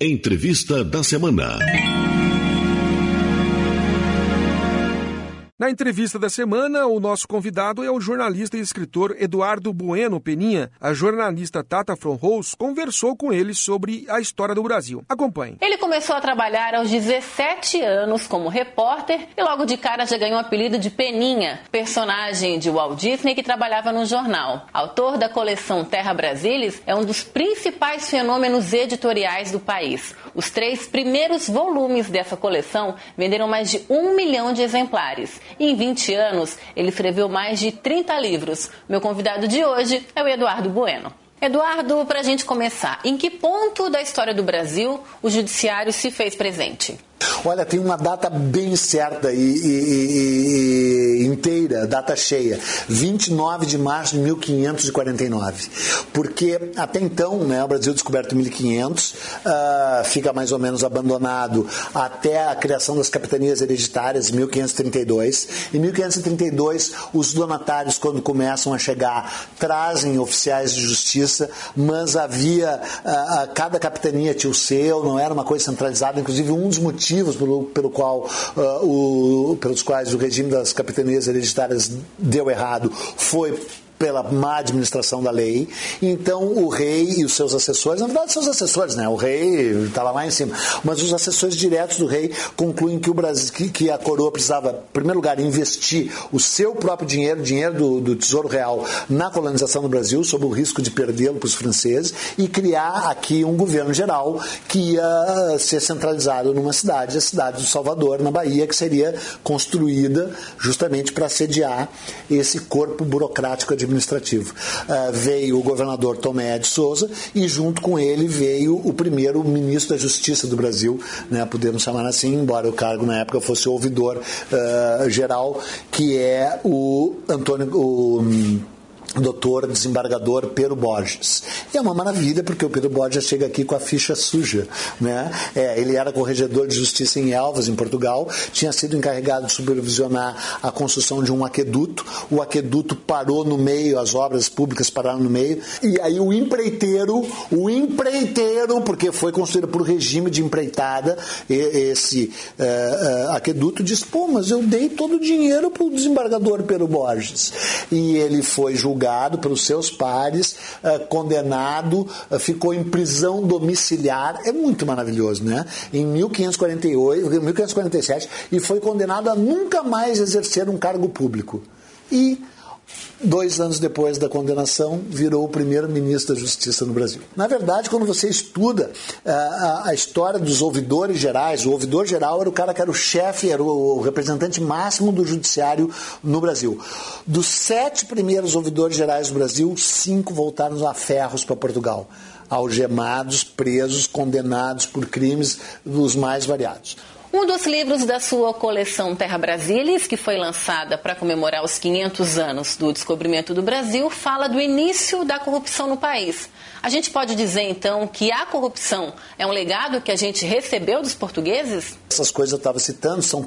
Entrevista da semana. Na entrevista da semana, o nosso convidado é o jornalista e escritor Eduardo Bueno Peninha. A jornalista Tata Fronhouse conversou com ele sobre a história do Brasil. Acompanhe. Ele começou a trabalhar aos 17 anos como repórter e logo de cara já ganhou o apelido de Peninha, personagem de Walt Disney que trabalhava no jornal. Autor da coleção Terra Brasilis, é um dos principais fenômenos editoriais do país. Os 3 primeiros volumes dessa coleção venderam mais de 1 milhão de exemplares. E em 20 anos, ele escreveu mais de 30 livros. Meu convidado de hoje é o Eduardo Bueno. Eduardo, para a gente começar, em que ponto da história do Brasil o judiciário se fez presente? Olha, tem uma data bem certa e inteira, data cheia, 29 de março de 1549, porque até então, né, o Brasil descoberto em 1500, fica mais ou menos abandonado até a criação das capitanias hereditárias em 1532. Em 1532, os donatários, quando começam a chegar, trazem oficiais de justiça, mas havia, cada capitania tinha o seu, não era uma coisa centralizada, inclusive um dos motivos pelos quais o regime das capitanias hereditárias deu errado foi pela má administração da lei. Então o rei e os seus assessores, na verdade seus assessores, né? O rei estava lá em cima, mas os assessores diretos do rei concluem que o Brasil, que a coroa precisava, em primeiro lugar, investir o seu próprio dinheiro, do Tesouro Real, na colonização do Brasil, sob o risco de perdê-lo para os franceses, e criar aqui um governo geral que ia ser centralizado numa cidade, a cidade do Salvador, na Bahia, que seria construída justamente para sediar esse corpo burocrático administrativo. Veio o governador Tomé de Souza e junto com ele veio o primeiro ministro da Justiça do Brasil, né, podemos chamar assim, embora o cargo na época fosse o ouvidor geral, que é o doutor desembargador Pero Borges. E é uma maravilha, porque o Pero Borges chega aqui com a ficha suja, né? Ele era corregedor de justiça em Elvas, em Portugal, tinha sido encarregado de supervisionar a construção de um aqueduto. O aqueduto parou no meio, as obras públicas pararam no meio, e aí o empreiteiro, porque foi construído por regime de empreitada, esse aqueduto, disse, mas eu dei todo o dinheiro para o desembargador Pero Borges. E ele foi julgado pelos seus pares, condenado, ficou em prisão domiciliar, é muito maravilhoso, né? Em 1547, e foi condenado a nunca mais exercer um cargo público. E 2 anos depois da condenação, virou o primeiro ministro da Justiça no Brasil. Na verdade, quando você estuda a história dos ouvidores gerais, o ouvidor geral era o cara que era o chefe, era o representante máximo do judiciário no Brasil. Dos 7 primeiros ouvidores gerais do Brasil, 5 voltaram a ferros para Portugal, algemados, presos, condenados por crimes dos mais variados. Um dos livros da sua coleção Terra Brasilis, que foi lançada para comemorar os 500 anos do descobrimento do Brasil, fala do início da corrupção no país. A gente pode dizer, então, que a corrupção é um legado que a gente recebeu dos portugueses? Essas coisas eu estava citando, estão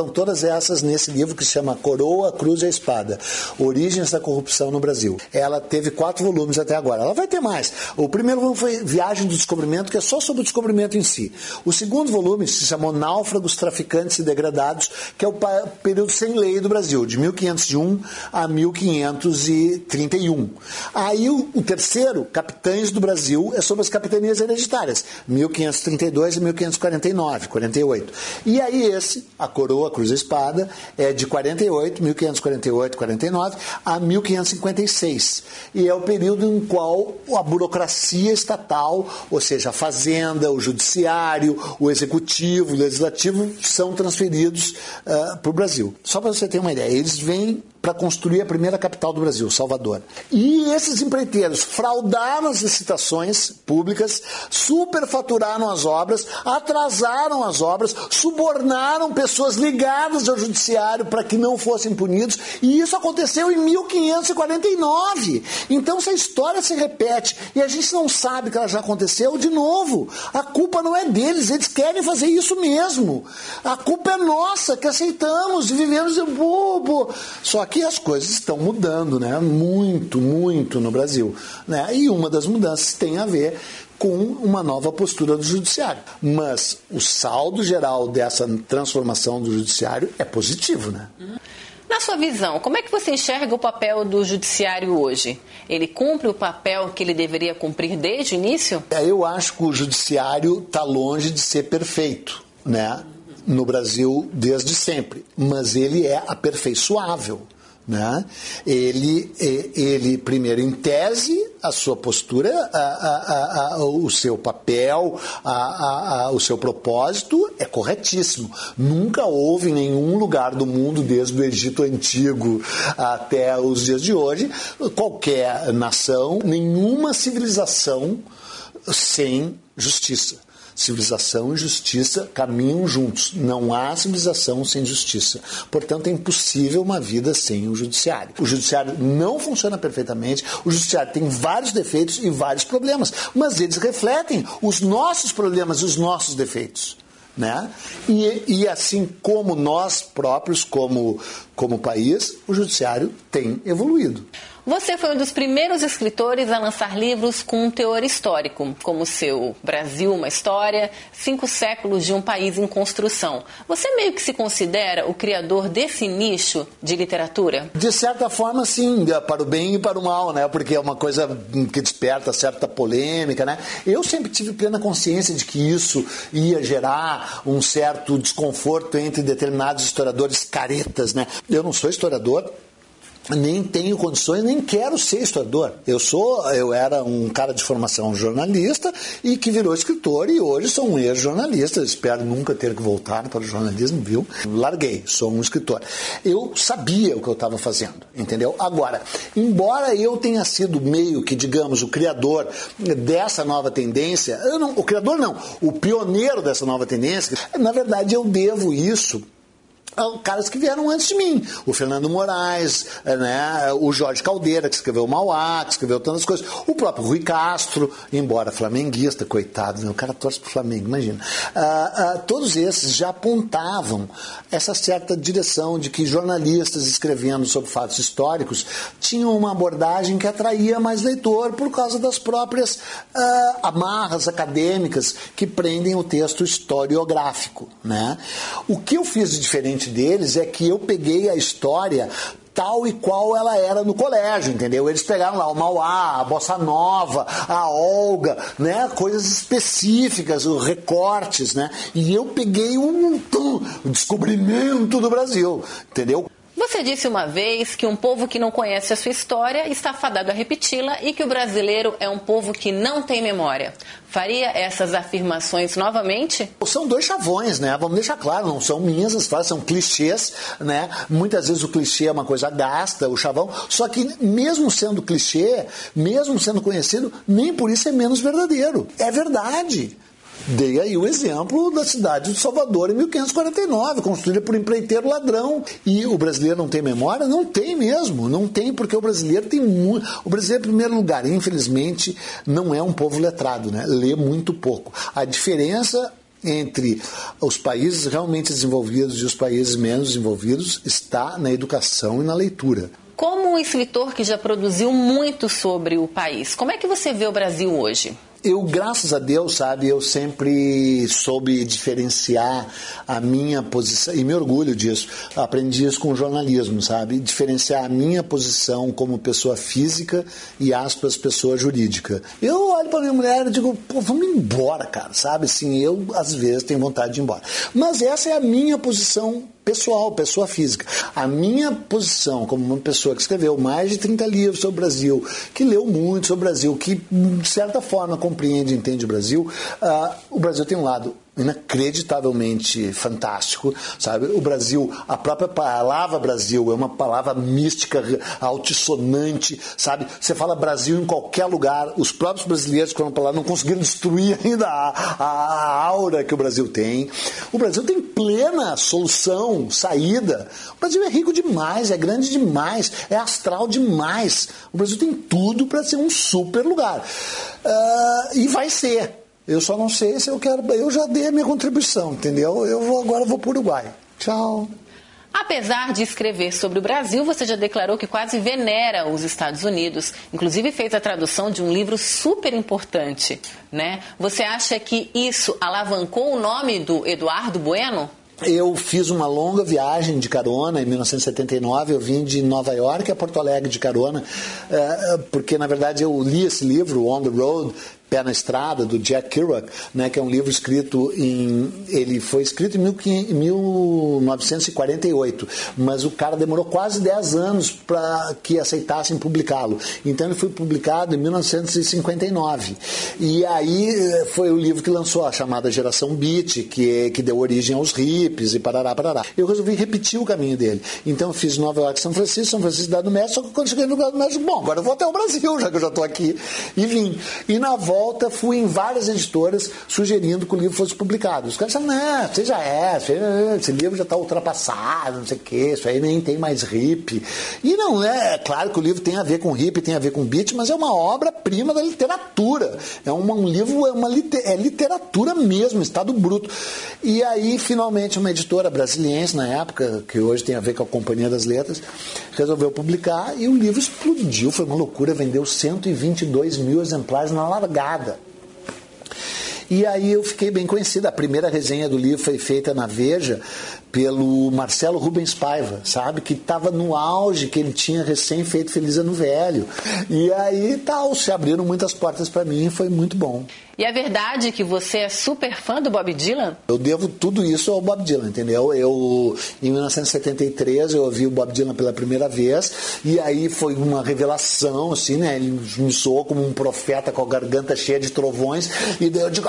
todas essas nesse livro que se chama Coroa, Cruz e a Espada, Origens da Corrupção no Brasil. Ela teve 4 volumes até agora. Ela vai ter mais. O primeiro volume foi Viagem do Descobrimento, que é só sobre o descobrimento em si. O segundo volume se chamou Náufragos, Traficantes e Degradados, que é o período sem lei do Brasil, de 1501 a 1531. Aí o terceiro, Capitães do Brasil, é sobre as capitanias hereditárias, 1532 e 1549, 48. E aí esse, a Coroa, a Cruz e a Espada, é de 1548, 49, a 1556. E é o período em qual a burocracia estatal, ou seja, a Fazenda, o Judiciário, o Executivo, o Legislativo, são transferidos para o Brasil. Só para você ter uma ideia, eles vêm para construir a primeira capital do Brasil, Salvador. E esses empreiteiros fraudaram as licitações públicas, superfaturaram as obras, atrasaram as obras, subornaram pessoas ligadas ao judiciário para que não fossem punidos, e isso aconteceu em 1549. Então, se a história se repete e a gente não sabe que ela já aconteceu, de novo, a culpa não é deles, eles querem fazer isso mesmo. A culpa é nossa, que aceitamos e vivemos de bobo. Só que as coisas estão mudando, né? Muito, muito no Brasil, né? E uma das mudanças tem a ver com uma nova postura do judiciário. Mas o saldo geral dessa transformação do judiciário é positivo, né? Na sua visão, como é que você enxerga o papel do judiciário hoje? Ele cumpre o papel que ele deveria cumprir desde o início? Eu acho que o judiciário está longe de ser perfeito, né? No Brasil desde sempre, mas ele é aperfeiçoável. Né? Ele primeiro, em tese, a sua postura, o seu papel, o seu propósito é corretíssimo. Nunca houve em nenhum lugar do mundo, desde o Egito Antigo até os dias de hoje, qualquer nação, nenhuma civilização sem justiça. Civilização e justiça caminham juntos. Não há civilização sem justiça. Portanto, é impossível uma vida sem o judiciário. O judiciário não funciona perfeitamente. O judiciário tem vários defeitos e vários problemas. Mas eles refletem os nossos problemas e os nossos defeitos. Né? E assim como nós próprios, como país, o judiciário tem evoluído. Você foi um dos primeiros escritores a lançar livros com um teor histórico, como o seu Brasil, uma História, 5 séculos de um país em construção. Você meio que se considera o criador desse nicho de literatura? De certa forma, sim, para o bem e para o mal, né? Porque é uma coisa que desperta certa polêmica, né? Eu sempre tive plena consciência de que isso ia gerar um certo desconforto entre determinados historiadores caretas, né? Eu não sou historiador, nem tenho condições, nem quero ser historiador. Eu era um cara de formação jornalista e que virou escritor e hoje sou um ex-jornalista. Espero nunca ter que voltar para o jornalismo, viu? Larguei, sou um escritor. Eu sabia o que eu estava fazendo, entendeu? Agora, embora eu tenha sido meio que, digamos, o criador dessa nova tendência, o pioneiro dessa nova tendência, na verdade eu devo isso caras que vieram antes de mim, o Fernando Moraes, né, o Jorge Caldeira, que escreveu Mauá, que escreveu tantas coisas, o próprio Rui Castro, embora flamenguista, coitado, né, o cara torce pro Flamengo, imagina. Todos esses já apontavam essa certa direção de que jornalistas escrevendo sobre fatos históricos tinham uma abordagem que atraía mais leitor por causa das próprias amarras acadêmicas que prendem o texto historiográfico, né? O que eu fiz de diferente deles é que eu peguei a história tal e qual ela era no colégio, entendeu? Eles pegaram lá o Mauá, a Bossa Nova, a Olga, né? Coisas específicas, os recortes, né? E eu peguei o descobrimento do Brasil, entendeu? Você disse uma vez que um povo que não conhece a sua história está fadado a repeti-la e que o brasileiro é um povo que não tem memória. Faria essas afirmações novamente? São dois chavões, né? Vamos deixar claro, não são minhas as histórias, são clichês, né? Muitas vezes o clichê é uma coisa gasta, o chavão, só que mesmo sendo clichê, mesmo sendo conhecido, nem por isso é menos verdadeiro. É verdade. Dei aí o exemplo da cidade de Salvador em 1549, construída por empreiteiro ladrão. E o brasileiro não tem memória? Não tem mesmo, não tem, porque o brasileiro tem muito. O brasileiro, em primeiro lugar, infelizmente, não é um povo letrado, né? Lê muito pouco. A diferença entre os países realmente desenvolvidos e os países menos desenvolvidos está na educação e na leitura. Como um escritor que já produziu muito sobre o país, como é que você vê o Brasil hoje? Eu, graças a Deus, sabe, eu sempre soube diferenciar a minha posição, e me orgulho disso, aprendi isso com o jornalismo, sabe, diferenciar a minha posição como pessoa física e, aspas, pessoa jurídica. Eu olho para minha mulher e digo, pô, vamos embora, cara, sabe, assim, eu, às vezes, tenho vontade de ir embora. Mas essa é a minha posição pessoal, pessoa física. A minha posição como uma pessoa que escreveu mais de 30 livros sobre o Brasil, que leu muito sobre o Brasil, que de certa forma compreende e entende o Brasil tem um lado inacreditavelmente fantástico, sabe? O Brasil, a própria palavra Brasil é uma palavra mística, altissonante, sabe? Você fala Brasil em qualquer lugar, os próprios brasileiros, quando falar, não conseguiram destruir ainda a aura que o Brasil tem. O Brasil tem plena solução, saída. O Brasil é rico demais, é grande demais, é astral demais. O Brasil tem tudo para ser um super lugar. E vai ser. Eu só não sei se eu quero. Eu já dei a minha contribuição, entendeu? Agora vou para o Uruguai. Tchau. Apesar de escrever sobre o Brasil, você já declarou que quase venera os Estados Unidos. Inclusive fez a tradução de um livro super importante, né? Você acha que isso alavancou o nome do Eduardo Bueno? Eu fiz uma longa viagem de carona em 1979, eu vim de Nova York a Porto Alegre de carona, porque na verdade eu li esse livro, On the Road, Pé na Estrada, do Jack Kerouac, né, que é um livro escrito ele foi escrito em 1948, mas o cara demorou quase 10 anos para que aceitassem publicá-lo. Então ele foi publicado em 1959. E aí foi o livro que lançou a chamada Geração Beat, que deu origem aos hippies e parará, parará. Eu resolvi repetir o caminho dele. Então eu fiz Nova York, São Francisco, Cidade do México, só que quando cheguei no lugar do México, bom, agora eu vou até o Brasil, já que eu já estou aqui. E vim. E na volta fui em várias editoras sugerindo que o livro fosse publicado. Os caras disseram, não, você já esse livro já está ultrapassado, não sei o que, isso aí nem tem mais hippie. E não é, claro que o livro tem a ver com hippie, tem a ver com beat, mas é uma obra-prima da literatura. É um livro, é literatura mesmo, estado bruto. E aí, finalmente, uma editora brasiliense, na época, que hoje tem a ver com a Companhia das Letras, resolveu publicar e o livro explodiu, foi uma loucura, vendeu 122 mil exemplares na largada. E aí eu fiquei bem conhecido. A primeira resenha do livro foi feita na Veja pelo Marcelo Rubens Paiva, sabe? Que estava no auge, que ele tinha recém feito Feliz Ano Velho. E aí se abriram muitas portas para mim e foi muito bom. E é verdade que você é super fã do Bob Dylan? Eu devo tudo isso ao Bob Dylan, entendeu? Em 1973, eu ouvi o Bob Dylan pela primeira vez, e aí foi uma revelação, assim, né? Ele me soou como um profeta com a garganta cheia de trovões, e daí eu digo,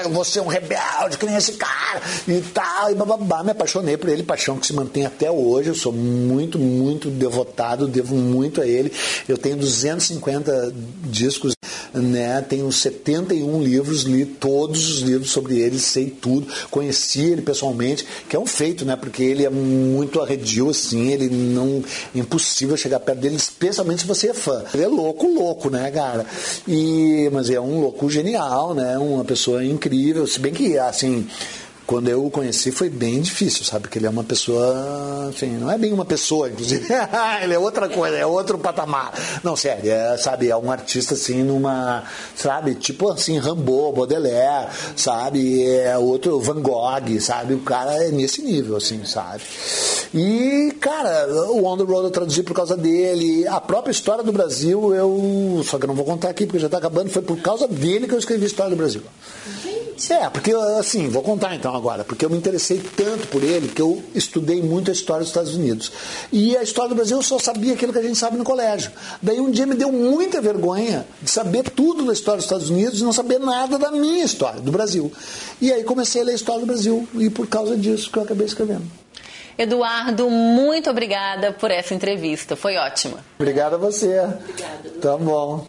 eu vou ser um rebelde, que nem esse cara, e tal, e bababá, me apaixonei por ele, paixão que se mantém até hoje, eu sou muito, muito devotado, devo muito a ele, eu tenho 250 discos, né? Tenho 71 livros, li todos os livros sobre ele, sei tudo, conheci ele pessoalmente, que é um feito, né? Porque ele é muito arredio, assim, ele não... é impossível chegar perto dele, especialmente se você é fã. Ele é louco, né, cara? Mas é um louco genial, né? Uma pessoa incrível, se bem que, assim... Quando eu o conheci foi bem difícil, sabe? Porque ele é uma pessoa, assim, não é bem uma pessoa, inclusive. Ele é outra coisa, é outro patamar. Não, sério, sabe? É um artista, assim, sabe? Tipo, assim, Rimbaud, Baudelaire, sabe? É outro Van Gogh, sabe? O cara é nesse nível, assim, sabe? E, cara, o On the Road eu traduzi por causa dele. A própria História do Brasil, só que eu não vou contar aqui porque já tá acabando, foi por causa dele que eu escrevi História do Brasil. Porque, assim, vou contar então agora, porque eu me interessei tanto por ele que eu estudei muito a história dos Estados Unidos. E a história do Brasil eu só sabia aquilo que a gente sabe no colégio. Daí um dia me deu muita vergonha de saber tudo da história dos Estados Unidos e não saber nada da minha história, do Brasil. E aí comecei a ler a história do Brasil e por causa disso que eu acabei escrevendo. Eduardo, muito obrigada por essa entrevista, foi ótima. Obrigado a você. Obrigada. Tá bom.